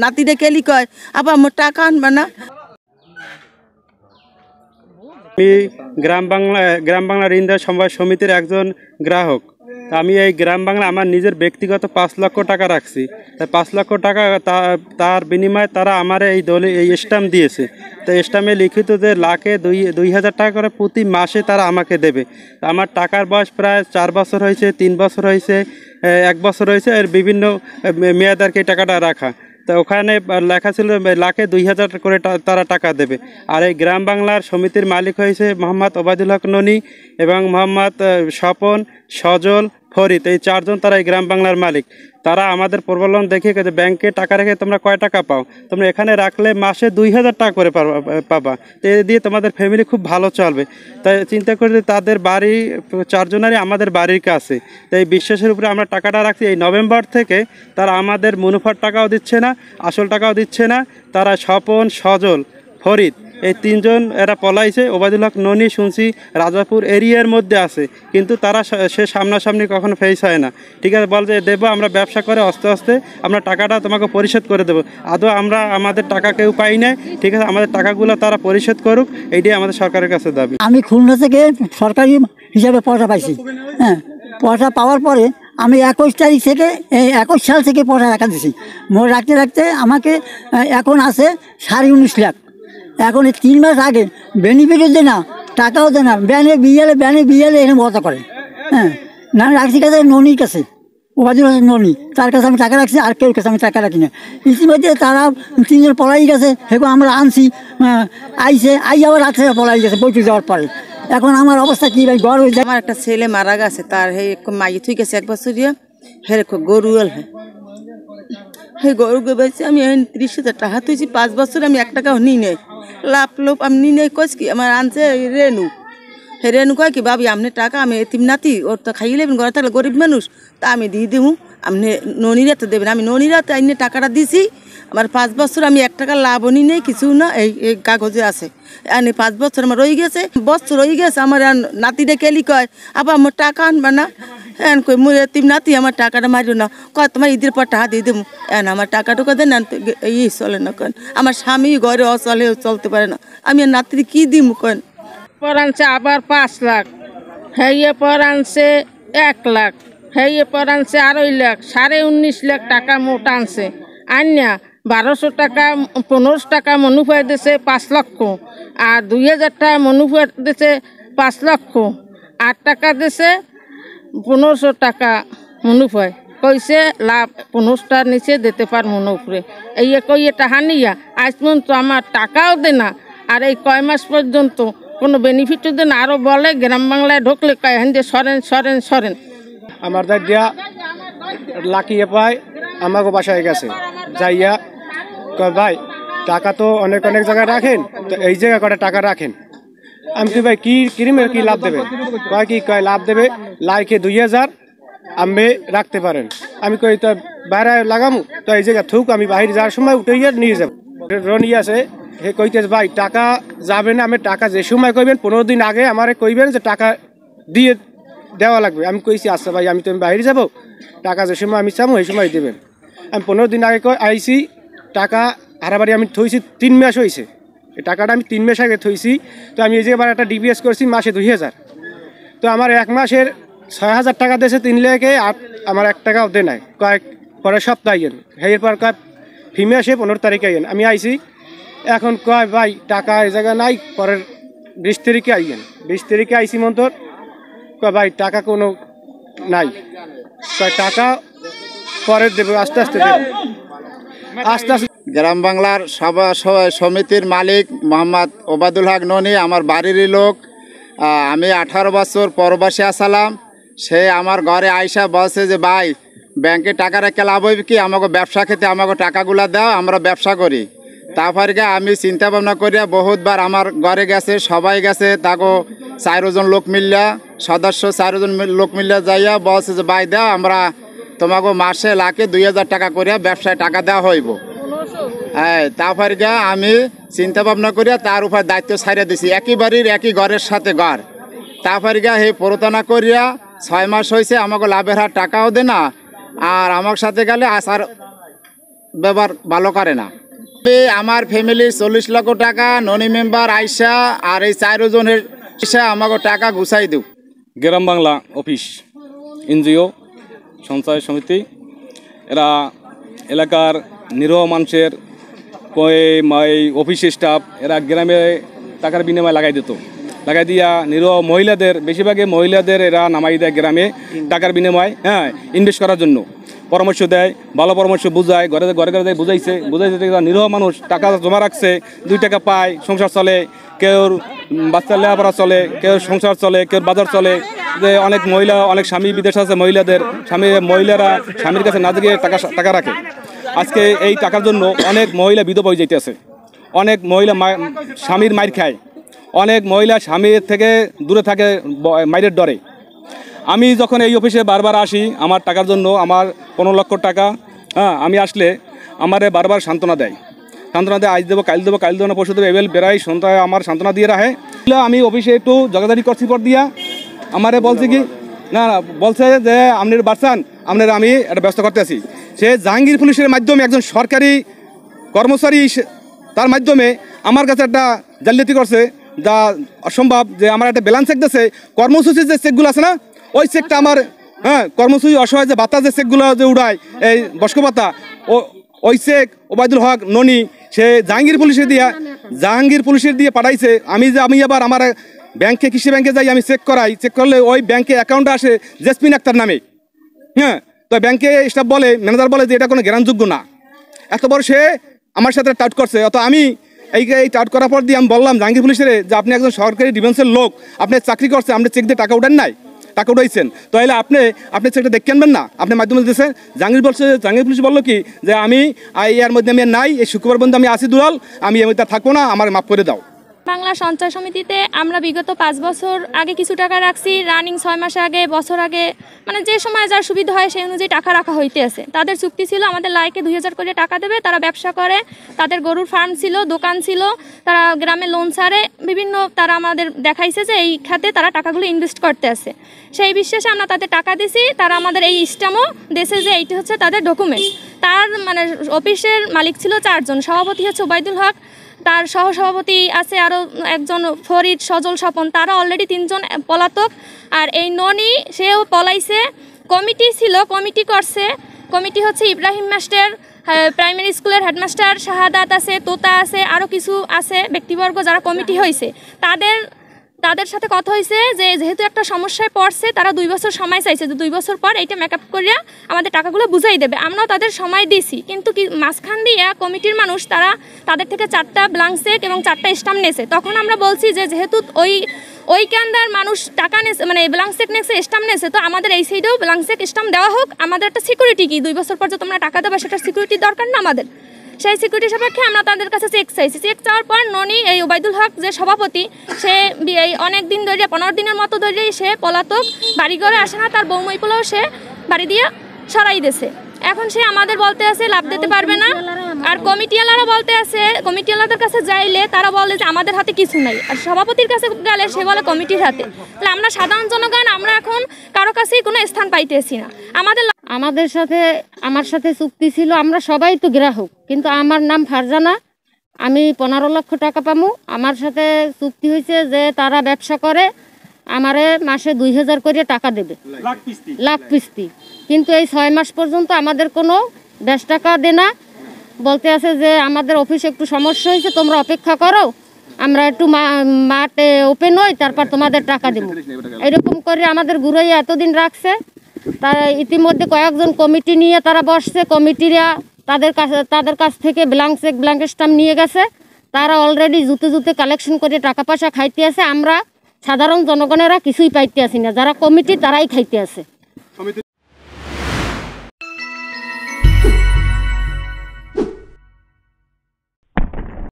নাতিরে কেলি কয় আবার আমার টাকা আনবে না। আমি গ্রাম বাংলা ঋণ দেওয়া সমবায় সমিতির একজন গ্রাহক। আমি এই গ্রাম বাংলা আমার নিজের ব্যক্তিগত 5 লক্ষ টাকা রাখছি। তাই 5 লক্ষ টাকা তার বিনিময়ে তারা আমার এই স্ট্যাম্প দিয়েছে। তো স্ট্যাম্পে লিখিত যে লাখে 2,000 টাকা করে প্রতি মাসে তারা আমাকে দেবে। আমার টাকার বয়স প্রায় 4 বছর হয়েছে, 3 বছর হয়েছে, 1 বছর হয়েছে, এর বিভিন্ন মেয়াদ আর কি টাকাটা রাখা। তো ওখানে লেখা ছিল লাখে 2,000 করে তারা টাকা দেবে। আর এই গ্রাম বাংলার সমিতির মালিক হয়েছে মোহাম্মদ ওবায়দুল হক ননি এবং মোহাম্মদ স্বপন, সজল, ফরিদ, এই 4 জন তারা এই গ্রাম বাংলার মালিক। তারা আমাদের প্রবলন দেখে ব্যাংকে টাকা রেখে তোমরা কয় টাকা পাও, তোমরা এখানে রাখলে মাসে 2,000 টাকা করে পাবা। তো এ দিয়ে তোমাদের ফ্যামিলি খুব ভালো চলবে। তাই চিন্তা করে তাদের বাড়ি 4 জনেরই আমাদের বাড়ির কাছে। তাই এই বিশ্বাসের উপরে আমরা টাকাটা রাখছি। এই নভেম্বর থেকে তারা আমাদের মুনাফার টাকাও দিচ্ছে না, আসল টাকাও দিচ্ছে না। তারা স্বপন, সজল, ফরিদ এই 3 জন এরা পলাইছে। ওবায়দুল হক ননি শুনছি রাজাপুর এরিয়ার মধ্যে আছে, কিন্তু তারা সে সামনাসামনি কখনো ফেস হয় না। ঠিক আছে, বল যে দেবো, আমরা ব্যবসা করে আস্তে আস্তে আমরা টাকাটা তোমাকে পরিশোধ করে দেবো। আদৌ আমরা আমাদের টাকা কেউ পাই নাই। ঠিক আছে, আমাদের টাকাগুলো তারা পরিশোধ করুক, এইটাই আমাদের সরকারের কাছে দাবি। আমি খুলনা থেকে সরকারি হিসাবে পয়সা পাইছি। হ্যাঁ, পয়সা পাওয়ার পরে আমি 21 তারিখ থেকে 21 সাল থেকে পয়সা রাখা দিছি। মোট রাখতে রাখতে আমাকে এখন আছে 19.5 লাখ। এখন 3 মাস আগে বেনিফিটও দেয় না, টাকাও দেয় না, ব্যানে বিয়ালে এখানে বসা করে। হ্যাঁ, না রাখছি কাছে ননির কাছে, ওবায়দুল হক ননি, তার কাছে আমি টাকা রাখছি, আর কেউ কাছে আমি টাকা রাখি না। ইতিমধ্যে তারা 3 জন পলাই গেছে, সেগুলো আমরা আনছি, আবার রাত্রে পলাই গেছে বইতে যাওয়ার পরে। এখন আমার অবস্থা কি ভাই, গড় হয়ে যায়। আমার একটা ছেলে মারা গেছে, তার মাইয়ে থুই গেছে 1 বছরিয়া, গরু গরুকে বেঁচে আমি 30,000 টাকা তুইছি। 5 বছর আমি 1 টাকাও নিই নাই, লোভ আমি নিই নাই। কইস কি আমার আনছে রেনু, রেনু কয় কি ভাবি আপনি টাকা, আমি এতিম নাতি, ওর তো খাইয়ে নেবেন, ঘরে থাকলে গরিব মানুষ, তা আমি দিয়ে দেবো, আপনি ননিরা তো দেবেন। আমি ননিরা তো আইনে টাকাটা দিছি। আমার 5 বছর আমি 1 টাকা লাভও নিই নেই, কিছু না, এই কাগজে আছে। 5 বছর আমার রয়ে গেছে, আমার নাতিটা কেলি কয় আবার আমার টাকা আনবে না। কই মুই এতিম নাতি, আমার টাকাটা মারিও না। কয় তোমার ঈদের পর টাকা দিয়ে দেবো। আমার টাকা টুকা দেন, চলে না কেন, আমার স্বামী ঘরে চলতে পারে না, আমি আর নাতির কি দিব কেন। পর আনছে আবার 5 লাখ, হেয়ে পর আনছে 1 লাখ, হেয়ে পর আনছে 2.5 লাখ, 19.5 লাখ টাকা মোট আনছে। আন্যা 1200 টাকা 1500 টাকা মনুফায় দিছে 5 লক্ষ, আর 2,000 টাকা মনুফায় দিছে 5 লক্ষ, 8 টাকা দিছে 1500 টাকা মনুফায়। কইছে লাভ 15টার নিচে দিতে পার মনুফরে। এই কইয়ে টাকা নিয়া আজ পর্যন্ত আমার টাকাও দে না, আর এই কয় মাস পর্যন্ত কোনো বেনিফিটও দেন। আরও বলে গ্রাম বাংলায় ঢুকলে কয় হেন যে সরেন। আমার দাদিয়া লাকিয়ে পায় আমাকে বাসায় গেছে, যাইয়া কয় ভাই টাকা তো অনেক জায়গায় রাখেন, তো এই জায়গা করে টাকা রাখেন। আমি কি ভাই কি ক্রিমের কি লাভ দেবে? কয় লাভ দেবে লাইকে 2,000 আমি রাখতে পারেন। আমি কই তো বাইরে লাগামু, তো এই জায়গা থুক, আমি বাইরে যাওয়ার সময় উঠে নিয়ে যাবো। রনি আছে, হে কইতেছে ভাই টাকা যাবে না, আমি টাকা যে সময় কইবেন 15 দিন আগে আমারে কইবেন যে টাকা দিয়ে দেওয়া লাগবে। আমি কইছি আচ্ছা ভাই, আমি তো বাইরে যাবো, টাকা যে সময় আমি চাবো এই সময় দেবেন। আমি 15 দিন আগে আইসি, টাকা হারাবাড়ি আমি থইছি 3 মাস হয়েছে, এই টাকাটা আমি 3 মাস আগে থইছি। তো আমি এই যে এবার একটা ডিপিএস করছি মাসে 2,000, তো আমার 1 মাসের 6,000 টাকা দিয়েছে 3 লাখে, আর আমার 1 টাকাও দে নাই। কয়েক পরের সপ্তাহে আইয়েন, এরপর কয় ফিমে আসে 15 তারিখে আইয়েন। আমি আইসি, এখন কয় ভাই টাকা এই জায়গায় নাই, পরের 20 তারিখে আইয়েন। 20 তারিখে আইসি মন্তর, কয় ভাই টাকা কোনো নাই, কয় টাকা পরে দেবে, আস্তে আস্তে দেবে, আস্তে আস্তে। গ্রাম বাংলার সমিতির মালিক মোহাম্মদ ওবায়দুল হক ননি আমার বাড়িরই লোক। আমি 18 বছর পরবাসী আসালাম। সে আমার ঘরে আইসা বলছে যে ভাই ব্যাংকে টাকা রেখে লাভ হইবে কি, আমাকে ব্যবসা খেতে আমাকে টাকাগুলা দাও, আমরা ব্যবসা করি। তারপরে আমি চিন্তা ভাবনা করিয়া বহুতবার আমার ঘরে গেছে, সবাই গেছে, তাকে 4 জন লোক মিললা সদস্য 4 জন লোক মিললা যাইয়া বলছে যে ভাই দাও, আমরা তোমাকে মাসে লাখে 2,000 টাকা করিয়া ব্যবসায় টাকা দেওয়া হইব। হ্যাঁ, তারপরে আমি চিন্তা ভাবনা করিয়া তার উপর দায়িত্ব ছাড়িয়ে দিছি, একই বাড়ির একই ঘরের সাথে ঘর। তারপরে হে প্রতারণা করিয়া 6 মাস হয়েছে, আমাকে লাভের হার টাকাও দে না, আর আমার সাথে গেলে আসার ব্যবহার ভালো করে না। আমার ফ্যামিলি 40 লক্ষ টাকা ননি মেম্বার আইসা আর এই 4 জনের আমাকে টাকা গুছাই দিও। গ্রাম বাংলা অফিস এনজিও সঞ্চয় সমিতি এরা এলাকার নিরহ মানুষের এই অফিস স্টাফ এরা গ্রামে টাকার বিনিময়ে লাগাই দিত, লাগাই দিয়া নিরহ মহিলাদের, বেশিরভাগই মহিলাদের এরা নামাই দেয় গ্রামে টাকার বিনিময়ে, ইনভেস্ট করার জন্য পরামর্শ দেয়, ভালো পরামর্শ বুঝায়, ঘরে ঘরে ঘরে বুঝাইছে নিরহ মানুষ টাকা জমা রাখছে, 2 টাকা পায়, সংসার চলে, কেউ বাচ্চার লেখাপড়া চলে, কেউ সংসার চলে, কেউ বাজার চলে। যে অনেক মহিলা, অনেক স্বামী বিদেশ আছে মহিলাদের, মহিলারা স্বামীর কাছে না গিয়ে টাকা রাখে। আজকে এই টাকার জন্য অনেক মহিলা বিধবা হয়ে যাইতেছে, অনেক মহিলা স্বামীর মাইর খায়, অনেক মহিলা স্বামীর থেকে দূরে থাকে মাইরের ডরে। আমি যখন এই অফিসে বারবার আসি আমার টাকার জন্য, আমার 15 লক্ষ টাকা, আমি আসলে আমারে বারবার সান্ত্বনা দেয়, আজ দেবো, কাল দেবো, কাল দেবো না, পরশু দেবো, এবেল বেড়াই সন্ধ্যায় আমার সান্ত্বনা দিয়ে রাখে। আমি অফিসে একটু জগাদারি করছি পর দিয়া আমারে বলছে কি না, বলছে যে আপনার বাড়ছান, আপনার আমি একটা ব্যবস্থা করতে আছি। সে জাহাঙ্গীর পুলিশের মাধ্যমে একজন সরকারি কর্মচারী, তার মাধ্যমে আমার কাছে একটা জালিয়াতি করছে, যা অসম্ভব। যে আমার একটা ব্যালেন্স চেক দিয়েছে, কর্মসূচির যে চেকগুলো আছে না, ওই চেকটা আমার, কর্মসূচি অসহায় যে ভাতা যে চেকগুলো যে উড়ায়, এই বস্ক ভাতা, ওই চেক ওবায়দুল হক ননি সে জাহাঙ্গীর পুলিশের দিয়ে পাঠাইছে। আমি আবার আমার ব্যাংকে, কৃষি ব্যাংকে যাই, আমি চেক করাই, চেক করলে ওই ব্যাংকে অ্যাকাউন্টে আসে জেসমিন আক্তার নামে। তো ব্যাংকে স্টাফ বলে, ম্যানেজার বলে যে এটা কোনো গ্রহণযোগ্য না। এত বড় সে আমার সাথে টাউট করছে। অত আমি এই টাউট করার পর দিয়ে আমি বললাম জাহাঙ্গীর পুলিশের যে আপনি একজন সরকারি ডিফেন্সের লোক, আপনি চাকরি করছে, আপনি চেক দিয়ে টাকা উঠান নাই, টাকা উঠাইছেন, তাহলে আপনি চেকটা দেখে আনবেন না, আপনি মাধ্যমে দিয়েছেন। জাহাঙ্গীর পুলিশ বললো কি যে আমি এর মধ্যে আমি নাই, এই শুক্রবার বন্ধু আমি আসি দুলাল, আমি এর মধ্যে থাকবো না, আমার মাফ করে দাও। বাংলা সঞ্চয় সমিতিতে আমরা বিগত 5 বছর আগে কিছু টাকা রাখছি, রানিং 6 মাস আগে, বছর আগে, মানে যে সময় যার সুবিধা হয় সেই অনুযায়ী টাকা রাখা হইতে আছে। তাদের চুক্তি ছিল আমাদের লাইকে 2000 করে টাকা দেবে, তারা ব্যবসা করে, তাদের গরুর ফার্ম ছিল, দোকান ছিল, তারা গ্রামে লোন ছাড়ে, বিভিন্ন তারা আমাদের দেখাইছে যে এই খাতে তারা টাকাগুলো ইনভেস্ট করতে আছে। সেই বিশ্বাসে আমরা তাদের টাকা দিছি, তারা আমাদের এই স্ট্যাম্পও দেশে যে এইটা হচ্ছে তাদের ডকুমেন্ট। তার মানে অফিসের মালিক ছিল 4 জন, সভাপতি হচ্ছে ওবায়দুল হক, তার সহসভাপতি আছে আরও একজন ফরিদ, সজল, স্বপন, তারা অলরেডি 3 জন পলাতক। আর এই ননি সেও পলাইছে। কমিটি ছিল, কমিটি করছে, কমিটি হচ্ছে ইব্রাহিম মাস্টার, প্রাইমারি স্কুলের হেডমাস্টার, শাহাদাত আছে, তোতা আছে, আরও কিছু আছে ব্যক্তিবর্গ যারা কমিটি হয়েছে। তাদের সাথে কথা হয়েছে যে যেহেতু একটা সমস্যায় পড়ছে, তারা 2 বছর সময় চাইছে, যে 2 বছর পর এইটা মেকআপ করিয়া আমাদের টাকাগুলো বুঝাই দেবে। আমরাও তাদের সময় দিছি, কিন্তু কি মাঝখান দিয়ে কমিটির মানুষ তাদের থেকে 4টা ব্ল্যাঙ্ক চেক এবং 4টা স্টাম্প নেছে। তখন আমরা বলছি যে যেহেতু ওই কান্দার মানুষ টাকা নেছে, মানে ব্ল্যাঙ্ক চেক নেছে, স্টাম্প নেছে, তো আমাদের এই সাইডেও ব্ল্যাঙ্ক চেক স্টাম্প দেওয়া হোক। আমাদের একটা সিকিউরিটি কি 2 বছর পর যে তোমরা টাকা দেবে সেটার সিকিউরিটি দরকার না আমাদের। সেই সিকিউরিটি সাপেক্ষে আমরা তাদের কাছে চেক চাইছি। চেক চাওয়ার পর ননি, এই ওবায়দুল হক যে সভাপতি, সে অনেক দিন ধরে, 15 দিনের মতো ধরেই সে পলাতক, বাড়িঘরে আসে না, তার বৌমইগুলোও সে বাড়ি দিয়ে সরাই দিয়েছে। এখন সে আমাদের বলতে আছে লাভ দিতে পারবে না। আর কমিটিওয়ালারা বলতে আছে, কমিটিওয়ালাদের কাছে যাইলে তারা বলে যে আমাদের হাতে কিছু নাই, আর সভাপতির কাছে গেলে সে বলে কমিটির হাতে। তাহলে আমরা সাধারণ জনগণ, আমরা এখন কারো কাছেই কোনো স্থান পাইতেছি না। আমার সাথে চুক্তি ছিল, আমরা সবাই তো গ্রাহক, কিন্তু আমার নাম ফারজানা, আমি 15 লক্ষ টাকা পামু। আমার সাথে চুক্তি হয়েছে যে তারা ব্যবসা করে, আমারে মাসে 2000 করে টাকা দেবে, লাখ কিস্তি। কিন্তু এই 6 মাস পর্যন্ত আমাদের কোনো 10 টাকা দেয় না। বলতে আছে যে আমাদের অফিসে একটু সমস্যা হয়েছে, তোমরা অপেক্ষা করো, আমরা একটু মাঠে ওপেন হই, তারপর তোমাদের টাকা দেবো। এরকম করে আমাদের ঘুরাইয়া এতদিন রাখছে। তারা ইতিমধ্যে কয়েকজন কমিটি নিয়ে তারা বসছে, কমিটিরা তাদের কাছ থেকে ব্ল্যাঙ্ক চেক, ব্ল্যাঙ্ক স্টাম্প নিয়ে গেছে। তারা অলরেডি জুতে কালেকশন করে টাকা পয়সা খাইতে আছে। আমরা সাধারণ জনগণেরা কিছুই পাইতে আসি না, যারা কমিটি তারাই খাইতে আছে।